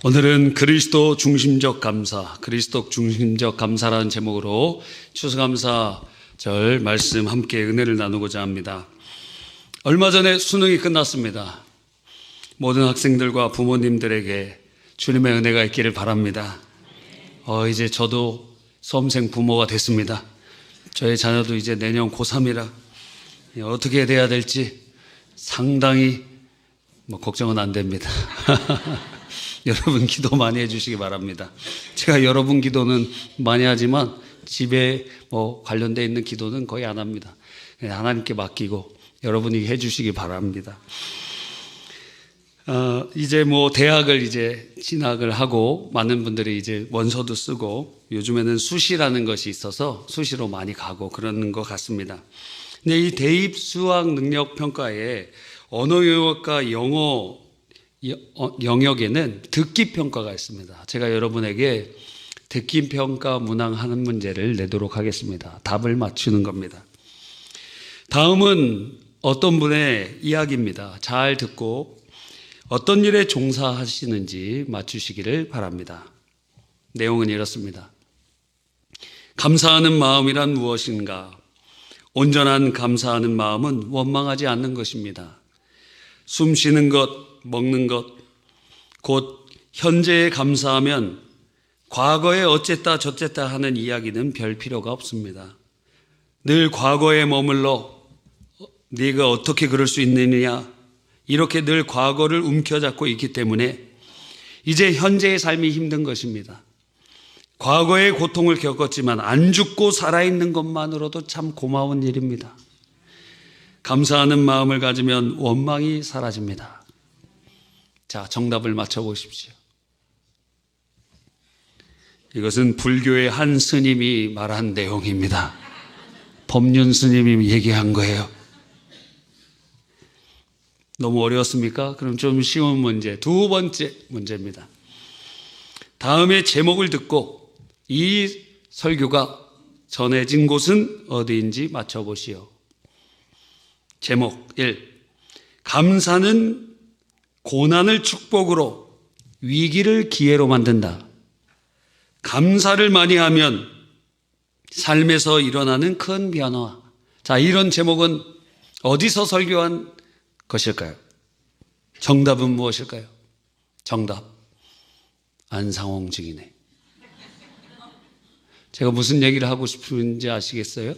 오늘은 그리스도 중심적 감사라는 제목으로 추수감사절 말씀 함께 은혜를 나누고자 합니다. 얼마 전에 수능이 끝났습니다. 모든 학생들과 부모님들에게 주님의 은혜가 있기를 바랍니다. 이제 저도 수험생 부모가 됐습니다. 저의 자녀도 이제 내년 고3이라 어떻게 돼야 될지 상당히 걱정은 안 됩니다. 여러분 기도 많이 해주시기 바랍니다. 제가 여러분 기도는 많이 하지만 집에 관련되어 있는 기도는 거의 안 합니다. 하나님께 맡기고 여러분이 해주시기 바랍니다. 이제 대학을 이제 진학을 하고 많은 분들이 이제 원서도 쓰고 요즘에는 수시라는 것이 있어서 수시로 많이 가고 그러는 것 같습니다. 근데 이 대입 수학 능력 평가에 언어 영역과 영어 영역에는 듣기 평가가 있습니다. 제가 여러분에게 듣기 평가 문항 한 문제를 내도록 하겠습니다. 답을 맞추는 겁니다. 다음은 어떤 분의 이야기입니다. 잘 듣고 어떤 일에 종사하시는지 맞추시기를 바랍니다. 내용은 이렇습니다. 감사하는 마음이란 무엇인가? 온전한 감사하는 마음은 원망하지 않는 것입니다. 숨 쉬는 것, 먹는 것, 곧 현재에 감사하면 과거에 어쨌다 저쨌다 하는 이야기는 별 필요가 없습니다. 늘 과거에 머물러 네가 어떻게 그럴 수 있느냐 이렇게 늘 과거를 움켜잡고 있기 때문에 이제 현재의 삶이 힘든 것입니다. 과거의 고통을 겪었지만 안 죽고 살아있는 것만으로도 참 고마운 일입니다. 감사하는 마음을 가지면 원망이 사라집니다. 자, 정답을 맞춰보십시오. 이것은 불교의 한 스님이 말한 내용입니다. 법륜 스님이 얘기한 거예요. 너무 어려웠습니까? 그럼 좀 쉬운 문제, 두 번째 문제입니다. 다음에 제목을 듣고 이 설교가 전해진 곳은 어디인지 맞춰보시오. 제목 1. 감사는 고난을 축복으로 위기를 기회로 만든다. 감사를 많이 하면 삶에서 일어나는 큰 변화. 자, 이런 제목은 어디서 설교한 것일까요? 정답은 무엇일까요? 정답. 안상홍 증인회. 제가 무슨 얘기를 하고 싶은지 아시겠어요?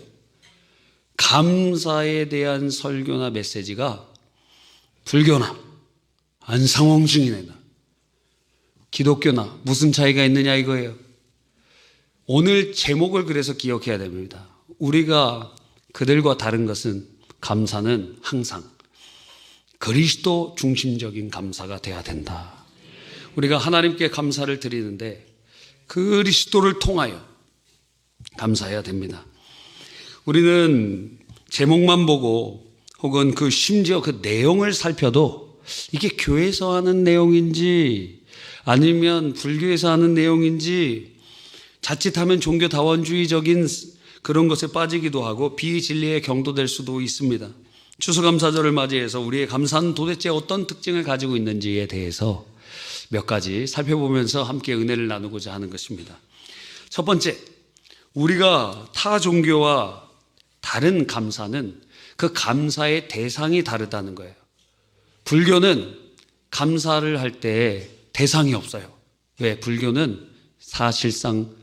감사에 대한 설교나 메시지가 불교나 안상홍 증인회나 기독교나 무슨 차이가 있느냐 이거예요. 오늘 제목을 그래서 기억해야 됩니다. 우리가 그들과 다른 것은 감사는 항상 그리스도 중심적인 감사가 돼야 된다. 우리가 하나님께 감사를 드리는데 그리스도를 통하여 감사해야 됩니다. 우리는 제목만 보고 혹은 심지어 그 내용을 살펴도 이게 교회에서 하는 내용인지 아니면 불교에서 하는 내용인지 자칫하면 종교다원주의적인 그런 것에 빠지기도 하고 비진리에 경도될 수도 있습니다. 추수감사절을 맞이해서 우리의 감사는 도대체 어떤 특징을 가지고 있는지에 대해서 몇 가지 살펴보면서 함께 은혜를 나누고자 하는 것입니다. 첫 번째, 우리가 타 종교와 다른 감사는 그 감사의 대상이 다르다는 거예요. 불교는 감사를 할 때 대상이 없어요. 왜? 불교는 사실상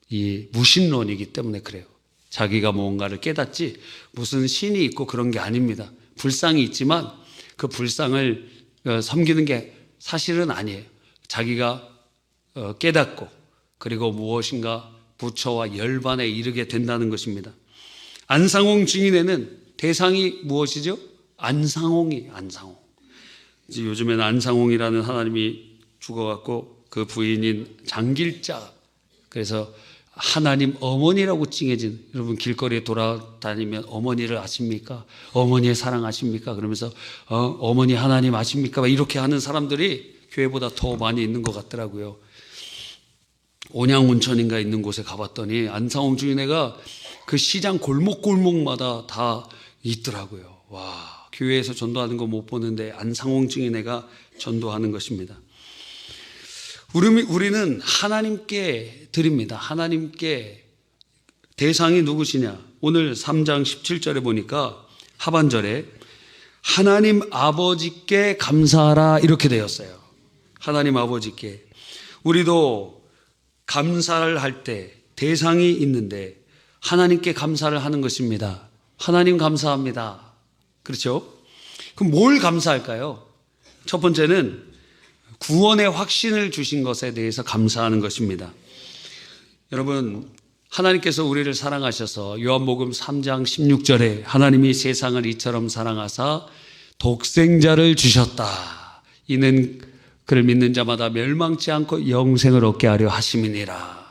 이 무신론이기 때문에 그래요. 자기가 뭔가를 깨닫지 무슨 신이 있고 그런 게 아닙니다. 불상이 있지만 그 불상을 섬기는 게 사실은 아니에요. 자기가 깨닫고 그리고 무엇인가 부처와 열반에 이르게 된다는 것입니다. 안상홍 증인회는 대상이 무엇이죠? 안상홍. 요즘에는 안상홍이라는 하나님이 죽어갖고 그 부인인 장길자, 그래서 하나님 어머니라고 찡해진, 여러분 길거리에 돌아다니면 어머니를 아십니까? 어머니의 사랑 아십니까? 그러면서 어머니 하나님 아십니까? 이렇게 하는 사람들이 교회보다 더 많이 있는 것 같더라고요. 온양온천인가 있는 곳에 가봤더니 안상홍 주인회가 그 시장 골목골목마다 다 있더라고요. 와, 교회에서 전도하는 거 못 보는데 안상홍 증인회가 전도하는 것입니다. 우리는 하나님께 드립니다. 하나님께. 대상이 누구시냐? 오늘 3장 17절에 보니까 하반절에 하나님 아버지께 감사하라 이렇게 되었어요. 하나님 아버지께. 우리도 감사를 할 때 대상이 있는데 하나님께 감사를 하는 것입니다. 하나님 감사합니다. 그렇죠? 그럼 뭘 감사할까요? 첫 번째는 구원의 확신을 주신 것에 대해서 감사하는 것입니다. 여러분, 하나님께서 우리를 사랑하셔서 요한복음 3장 16절에 하나님이 세상을 이처럼 사랑하사 독생자를 주셨다. 이는 그를 믿는 자마다 멸망치 않고 영생을 얻게 하려 하심이니라.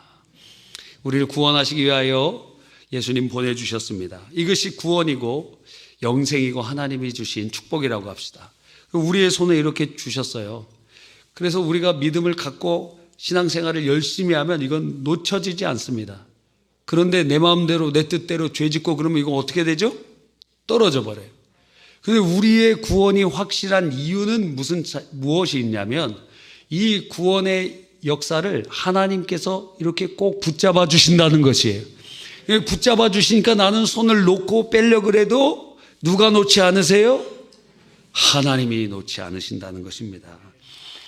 우리를 구원하시기 위하여 예수님 보내주셨습니다. 이것이 구원이고 영생이고 하나님이 주신 축복이라고 합시다. 우리의 손에 이렇게 주셨어요. 그래서 우리가 믿음을 갖고 신앙생활을 열심히 하면 이건 놓쳐지지 않습니다. 그런데 내 마음대로 내 뜻대로 죄 짓고 그러면 이거 어떻게 되죠? 떨어져 버려요. 그런데 우리의 구원이 확실한 이유는 무엇이 있냐면 이 구원의 역사를 하나님께서 이렇게 꼭 붙잡아 주신다는 것이에요. 붙잡아 주시니까 나는 손을 놓고 빼려고 그래도 누가 놓지 않으세요? 하나님이 놓지 않으신다는 것입니다.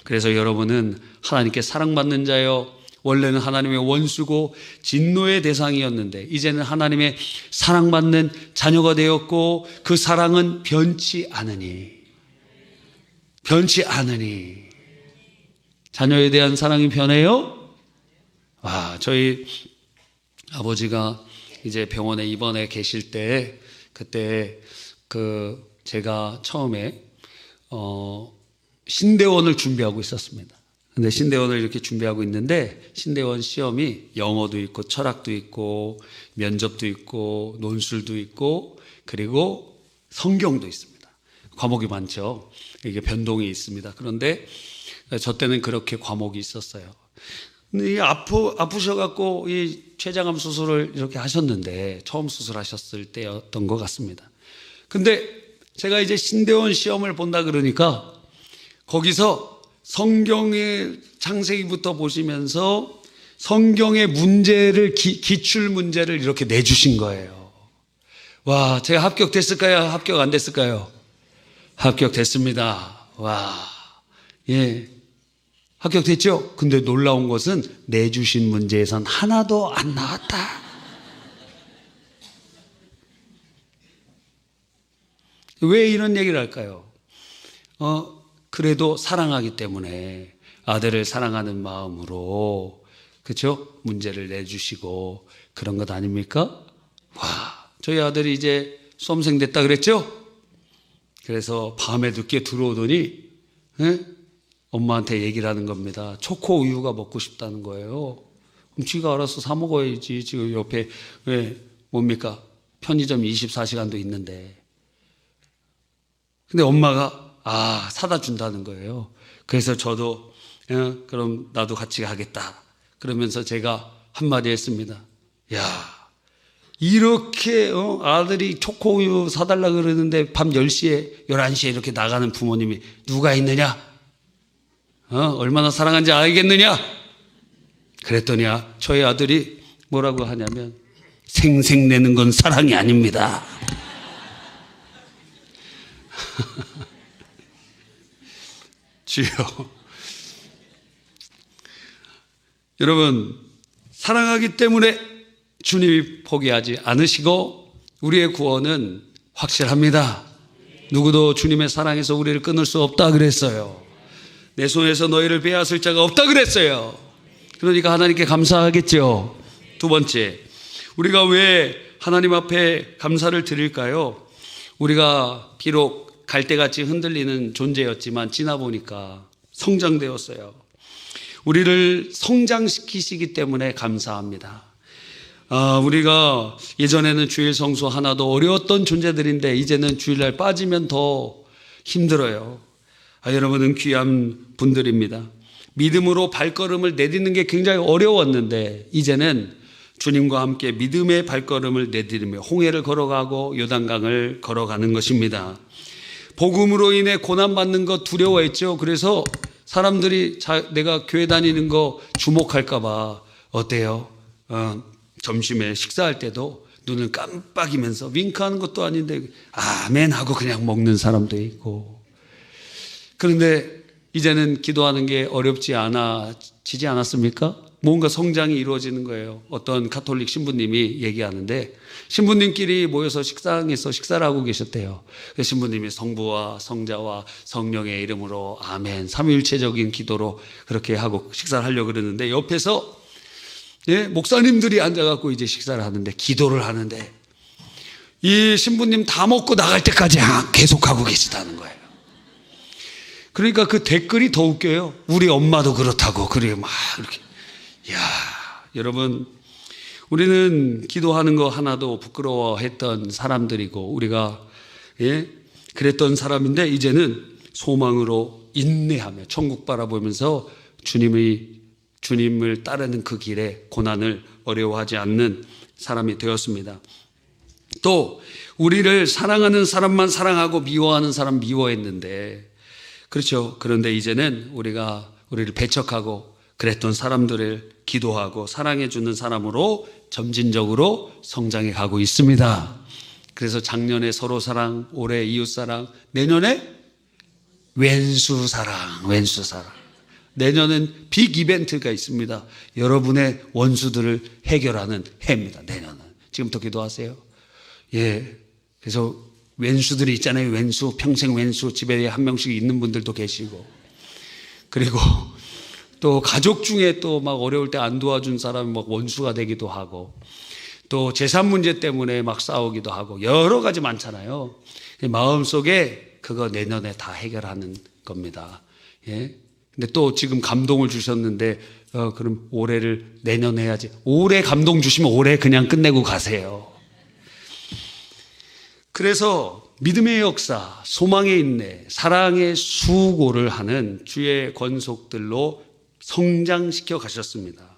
그래서 여러분은 하나님께 사랑받는 자요, 원래는 하나님의 원수고 진노의 대상이었는데 이제는 하나님의 사랑받는 자녀가 되었고 그 사랑은 변치 않으니 자녀에 대한 사랑이 변해요? 저희 아버지가 이제 병원에 입원해 계실 때 그때 제가 처음에 신대원을 준비하고 있었습니다. 근데 신대원을 이렇게 준비하고 있는데 신대원 시험이 영어도 있고 철학도 있고 면접도 있고 논술도 있고 그리고 성경도 있습니다. 과목이 많죠. 이게 변동이 있습니다. 그런데 저 때는 그렇게 과목이 있었어요. 근데 아프셔갖고 이 췌장암 수술을 이렇게 하셨는데 처음 수술하셨을 때였던 것 같습니다. 근데 제가 이제 신대원 시험을 본다 그러니까 거기서 성경의 창세기부터 보시면서 성경의 문제를 기출 문제를 이렇게 내주신 거예요. 와, 제가 합격됐을까요? 합격 안 됐을까요? 합격됐습니다. 예, 합격됐죠? 근데 놀라운 것은 내주신 문제에선 하나도 안 나왔다. 왜 이런 얘기를 할까요? 그래도 사랑하기 때문에 아들을 사랑하는 마음으로 그렇죠? 문제를 내주시고 그런 것 아닙니까? 저희 아들이 이제 수험생 됐다 그랬죠? 그래서 밤에 늦게 들어오더니 엄마한테 얘기를 하는 겁니다. 초코 우유가 먹고 싶다는 거예요. 그럼 지가 알아서 사 먹어야지. 지금 옆에 왜 뭡니까? 편의점 24시간도 있는데. 근데 엄마가 사다 준다는 거예요. 그래서 저도 그럼 나도 같이 가겠다. 그러면서 제가 한마디 했습니다. 이렇게 아들이 초코우유 사달라 그러는데 밤 10시에 11시에 이렇게 나가는 부모님이 누가 있느냐? 얼마나 사랑한지 알겠느냐? 그랬더니 저희 아들이 뭐라고 하냐면 생색내는 건 사랑이 아닙니다. 주여, 여러분 사랑하기 때문에 주님이 포기하지 않으시고 우리의 구원은 확실합니다. 누구도 주님의 사랑에서 우리를 끊을 수 없다 그랬어요. 내 손에서 너희를 빼앗을 자가 없다 그랬어요. 그러니까 하나님께 감사하겠죠. 두 번째, 우리가 왜 하나님 앞에 감사를 드릴까요? 우리가 비록 갈대같이 흔들리는 존재였지만 지나보니까 성장되었어요. 우리를 성장시키시기 때문에 감사합니다. 우리가 예전에는 주일 성수 하나도 어려웠던 존재들인데 이제는 주일날 빠지면 더 힘들어요. 여러분은 귀한 분들입니다. 믿음으로 발걸음을 내딛는 게 굉장히 어려웠는데 이제는 주님과 함께 믿음의 발걸음을 내딛으며 홍해를 걸어가고 요단강을 걸어가는 것입니다. 복음으로 인해 고난받는 것 두려워했죠. 그래서 사람들이 내가 교회 다니는 거 주목할까 봐 어때요? 점심에 식사할 때도 눈을 깜빡이면서 윙크하는 것도 아닌데 아멘 하고 그냥 먹는 사람도 있고. 그런데 이제는 기도하는 게 어렵지 않아지지 않았습니까? 뭔가 성장이 이루어지는 거예요. 어떤 가톨릭 신부님이 얘기하는데 신부님끼리 모여서 식상에서 식사를 하고 계셨대요. 그래서 신부님이 성부와 성자와 성령의 이름으로 아멘 삼위일체적인 기도로 그렇게 하고 식사를 하려고 그러는데 옆에서 목사님들이 앉아갖고 이제 식사를 하는데 기도를 하는데 이 신부님 다 먹고 나갈 때까지 계속하고 계시다는 거예요. 그러니까 그 댓글이 더 웃겨요. 우리 엄마도 그렇다고. 그래 막 이렇게. 야, 여러분, 우리는 기도하는 거 하나도 부끄러워했던 사람들이고 우리가 그랬던 사람인데 이제는 소망으로 인내하며 천국 바라보면서 주님을 따르는 그 길에 고난을 어려워하지 않는 사람이 되었습니다. 또 우리를 사랑하는 사람만 사랑하고 미워하는 사람 미워했는데 그렇죠. 그런데 이제는 우리를 배척하고 그랬던 사람들을 기도하고 사랑해 주는 사람으로 점진적으로 성장해 가고 있습니다. 그래서 작년에 서로 사랑, 올해 이웃 사랑, 내년에 왼수 사랑. 내년엔 빅 이벤트가 있습니다. 여러분의 원수들을 해결하는 해입니다. 내년은. 지금부터 기도하세요. 그래서 왼수들이 있잖아요. 왼수, 평생 왼수, 집에 한 명씩 있는 분들도 계시고. 그리고 또 가족 중에 또 막 어려울 때 안 도와준 사람이 막 원수가 되기도 하고, 또 재산 문제 때문에 막 싸우기도 하고, 여러 가지 많잖아요. 마음속에 그거 내년에 다 해결하는 겁니다. 근데 또 지금 감동을 주셨는데, 그럼 올해를 내년에 해야지. 올해 감동 주시면 올해 그냥 끝내고 가세요. 그래서 믿음의 역사, 소망의 인내, 사랑의 수고를 하는 주의 권속들로 성장시켜 가셨습니다.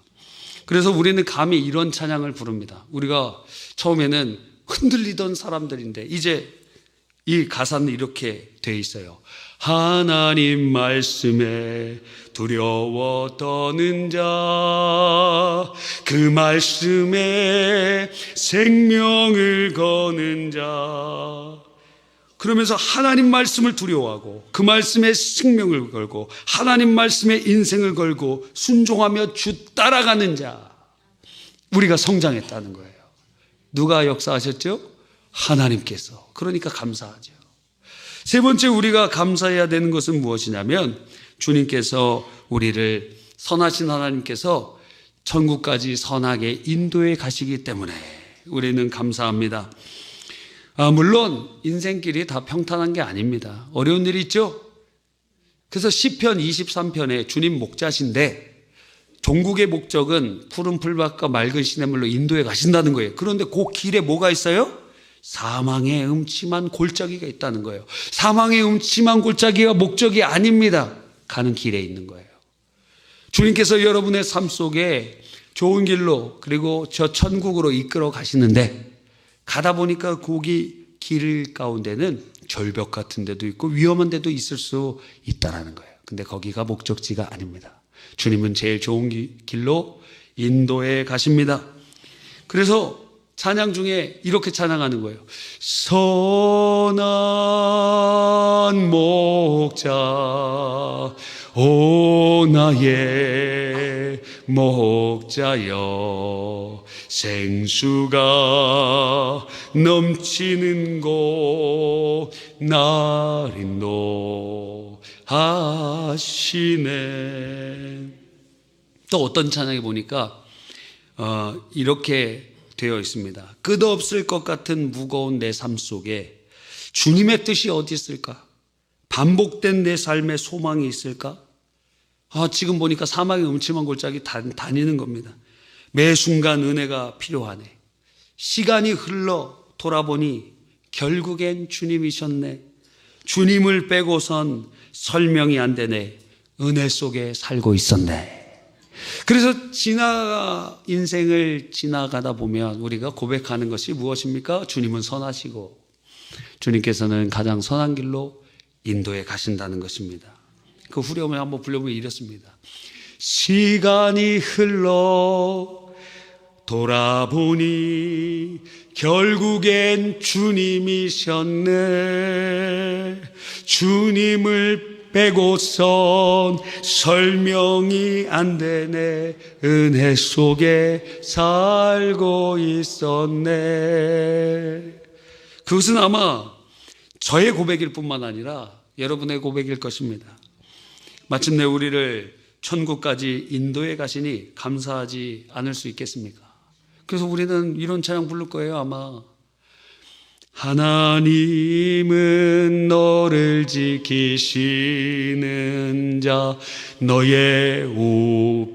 그래서 우리는 감히 이런 찬양을 부릅니다. 우리가 처음에는 흔들리던 사람들인데 이제 이 가사는 이렇게 돼 있어요. 하나님 말씀에 두려워 떠는 자, 그 말씀에 생명을 거는 자. 그러면서 하나님 말씀을 두려워하고 그 말씀에 생명을 걸고 하나님 말씀에 인생을 걸고 순종하며 주 따라가는 자, 우리가 성장했다는 거예요. 누가 역사하셨죠? 하나님께서. 그러니까 감사하죠. 세 번째 우리가 감사해야 되는 것은 무엇이냐면 주님께서 우리를, 선하신 하나님께서 천국까지 선하게 인도해 가시기 때문에 우리는 감사합니다. 물론 인생길이 다 평탄한 게 아닙니다. 어려운 일이 있죠. 그래서 시편 23편에 주님 목자신데 종국의 목적은 푸른 풀밭과 맑은 시냇물로 인도해 가신다는 거예요. 그런데 그 길에 뭐가 있어요? 사망의 음침한 골짜기가 있다는 거예요. 사망의 음침한 골짜기가 목적이 아닙니다. 가는 길에 있는 거예요. 주님께서 여러분의 삶 속에 좋은 길로, 그리고 저 천국으로 이끌어 가시는데 가다 보니까 거기 길 가운데는 절벽 같은 데도 있고 위험한 데도 있을 수 있다라는 거예요. 근데 거기가 목적지가 아닙니다. 주님은 제일 좋은 길로 인도해 가십니다. 그래서 찬양 중에 이렇게 찬양하는 거예요. 선한 목자, 오 나의 목자여, 생수가 넘치는 곳 날 인도하시네. 또 어떤 찬양에 보니까 이렇게 되어 있습니다. 끝없을 것 같은 무거운 내 삶 속에 주님의 뜻이 어디 있을까? 반복된 내 삶에 소망이 있을까? 지금 보니까 사망의 음침한 골짜기 다니는 겁니다. 매 순간 은혜가 필요하네. 시간이 흘러 돌아보니 결국엔 주님이셨네. 주님을 빼고선 설명이 안 되네. 은혜 속에 살고 있었네. 그래서 인생을 지나가다 보면 우리가 고백하는 것이 무엇입니까? 주님은 선하시고 주님께서는 가장 선한 길로 인도해 가신다는 것입니다. 그 후렴을 한번 불러보면 이렇습니다. 시간이 흘러 돌아보니 결국엔 주님이셨네. 주님을 빼고선 설명이 안 되네. 은혜 속에 살고 있었네. 그것은 아마 저의 고백일 뿐만 아니라 여러분의 고백일 것입니다. 마침내 우리를 천국까지 인도해 가시니 감사하지 않을 수 있겠습니까? 그래서 우리는 이런 찬양 부를 거예요, 아마. 하나님은 너를 지키시는 자, 너의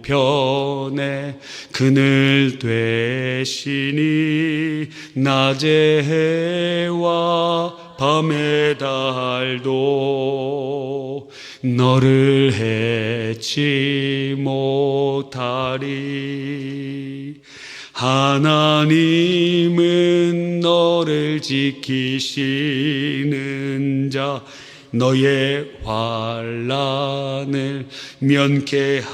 우편에 그늘 되시니 낮의 해와 밤의 달도 너를 해치 못하리. 하나님은 너를 지키시는 자, 너의 환난을 면케하시니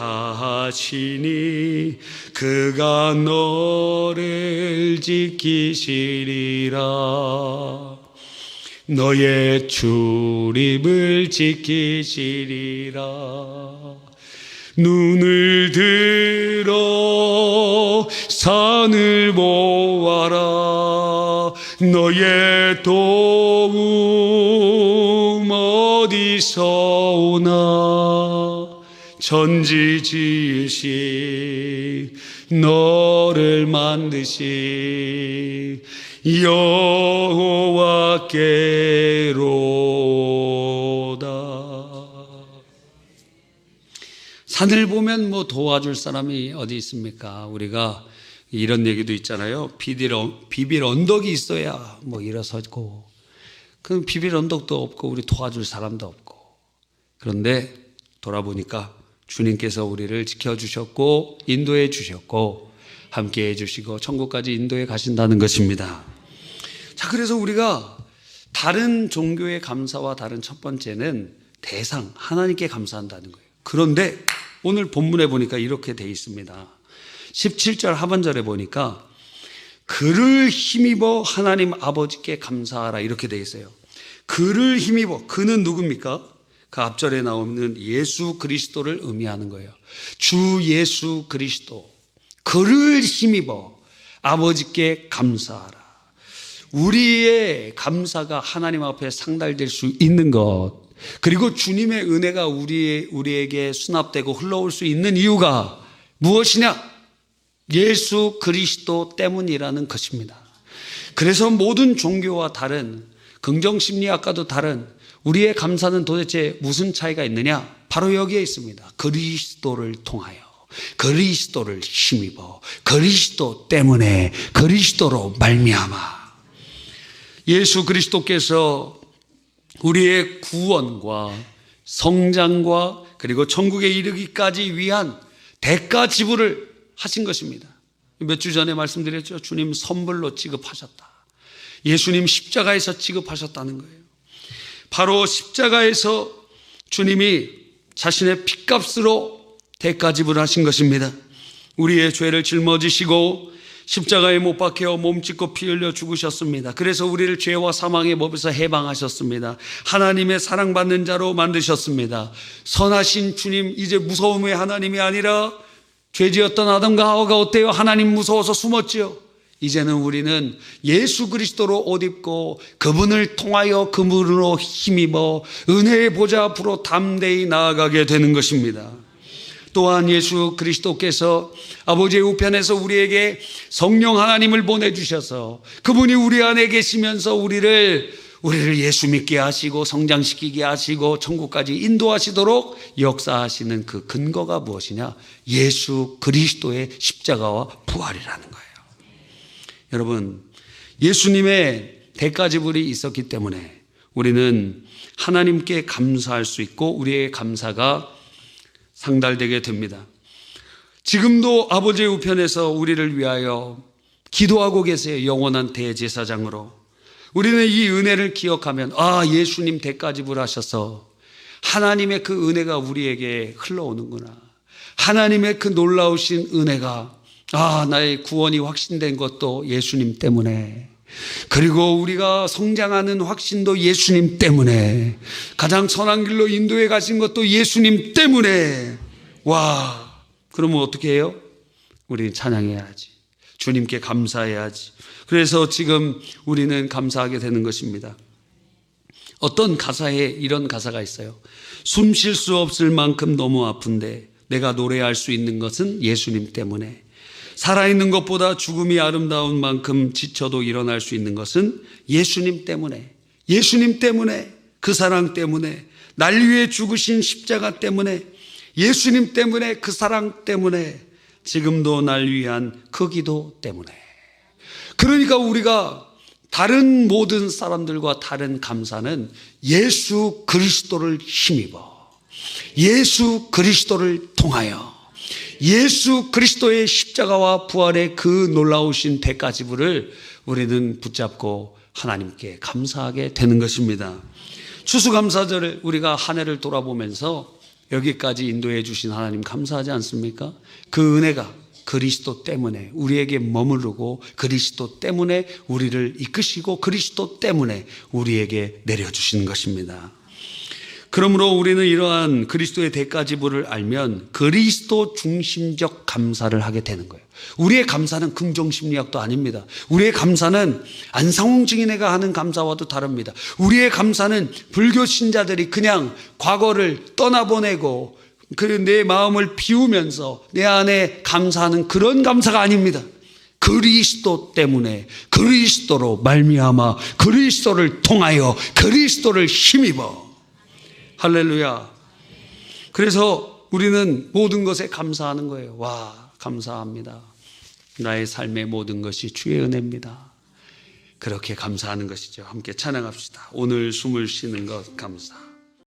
그가 너를 지키시리라. 너의 출입을 지키시리라. 눈을 들어 산을 보아라. 너의 도움 어디서 오나. 천지 지으신 너를 만드신 여호와께로다. 산을 보면 뭐 도와줄 사람이 어디 있습니까? 우리가 이런 얘기도 있잖아요. 비빌 언덕이 있어야 뭐 일어서고, 그 비빌 언덕도 없고 우리 도와줄 사람도 없고. 그런데 돌아보니까 주님께서 우리를 지켜주셨고 인도해 주셨고 함께해 주시고 천국까지 인도해 가신다는 것입니다. 자, 그래서 우리가 다른 종교의 감사와 다른 첫 번째는 대상, 하나님께 감사한다는 거예요. 그런데 오늘 본문에 보니까 이렇게 돼 있습니다. 17절 하반절에 보니까 그를 힘입어 하나님 아버지께 감사하라 이렇게 돼 있어요. 그를 힘입어, 그는 누굽니까? 그 앞절에 나오는 예수 그리스도를 의미하는 거예요. 주 예수 그리스도, 그를 힘입어 아버지께 감사하라. 우리의 감사가 하나님 앞에 상달될 수 있는 것, 그리고 주님의 은혜가 우리에게 수납되고 흘러올 수 있는 이유가 무엇이냐? 예수 그리스도 때문이라는 것입니다. 그래서 모든 종교와 다른, 긍정심리학과도 다른 우리의 감사는 도대체 무슨 차이가 있느냐? 바로 여기에 있습니다. 그리스도를 통하여, 그리스도를 힘입어, 그리스도 때문에, 그리스도로 말미암아. 예수 그리스도께서 우리의 구원과 성장과 그리고 천국에 이르기까지 위한 대가 지불을 하신 것입니다. 몇 주 전에 말씀드렸죠. 주님 선불로 지급하셨다. 예수님 십자가에서 지급하셨다는 거예요. 바로 십자가에서 주님이 자신의 핏값으로 대가 지불하신 것입니다. 우리의 죄를 짊어지시고 십자가에 못 박혀 몸짓고 피 흘려 죽으셨습니다. 그래서 우리를 죄와 사망의 법에서 해방하셨습니다. 하나님의 사랑받는 자로 만드셨습니다. 선하신 주님, 이제 무서움의 하나님이 아니라 죄지었던 아담과 하와가 어때요? 하나님 무서워서 숨었지요. 이제는 우리는 예수 그리스도로 옷 입고 그분을 통하여 그분으로 힘입어 은혜의 보좌 앞으로 담대히 나아가게 되는 것입니다. 또한 예수 그리스도께서 아버지의 우편에서 우리에게 성령 하나님을 보내주셔서 그분이 우리 안에 계시면서 우리를 예수 믿게 하시고 성장시키게 하시고 천국까지 인도하시도록 역사하시는 그 근거가 무엇이냐? 예수 그리스도의 십자가와 부활이라는 거예요. 여러분, 예수님의 대가 지불이 있었기 때문에 우리는 하나님께 감사할 수 있고 우리의 감사가 상달되게 됩니다. 지금도 아버지의 우편에서 우리를 위하여 기도하고 계세요. 영원한 대제사장으로. 우리는 이 은혜를 기억하면 예수님 대가 지불하셔서 하나님의 그 은혜가 우리에게 흘러오는구나. 하나님의 그 놀라우신 은혜가 나의 구원이 확신된 것도 예수님 때문에, 그리고 우리가 성장하는 확신도 예수님 때문에, 가장 선한 길로 인도해 가신 것도 예수님 때문에. 그러면 어떻게 해요? 우리는 찬양해야지. 주님께 감사해야지. 그래서 지금 우리는 감사하게 되는 것입니다. 어떤 가사에 이런 가사가 있어요. 숨 쉴 수 없을 만큼 너무 아픈데 내가 노래할 수 있는 것은 예수님 때문에, 살아있는 것보다 죽음이 아름다운 만큼 지쳐도 일어날 수 있는 것은 예수님 때문에, 예수님 때문에, 그 사랑 때문에, 날 위해 죽으신 십자가 때문에, 예수님 때문에, 그 사랑 때문에, 지금도 날 위한 그 기도 때문에. 그러니까 우리가 다른 모든 사람들과 다른 감사는 예수 그리스도를 힘입어, 예수 그리스도를 통하여, 예수 그리스도의 십자가와 부활의 그 놀라우신 대가지불을 우리는 붙잡고 하나님께 감사하게 되는 것입니다. 추수감사절을 우리가 한 해를 돌아보면서 여기까지 인도해 주신 하나님 감사하지 않습니까? 그 은혜가 그리스도 때문에 우리에게 머무르고, 그리스도 때문에 우리를 이끄시고, 그리스도 때문에 우리에게 내려주시는 것입니다. 그러므로 우리는 이러한 그리스도의 대가지불을 알면 그리스도 중심적 감사를 하게 되는 거예요. 우리의 감사는 긍정심리학도 아닙니다. 우리의 감사는 안상홍 증인회가 하는 감사와도 다릅니다. 우리의 감사는 불교 신자들이 그냥 과거를 떠나보내고 내 마음을 비우면서 내 안에 감사하는 그런 감사가 아닙니다. 그리스도 때문에, 그리스도로 말미암아, 그리스도를 통하여, 그리스도를 힘입어. 할렐루야. 그래서 우리는 모든 것에 감사하는 거예요. 감사합니다. 나의 삶의 모든 것이 주의 은혜입니다. 그렇게 감사하는 것이죠. 함께 찬양합시다. 오늘 숨을 쉬는 것 감사.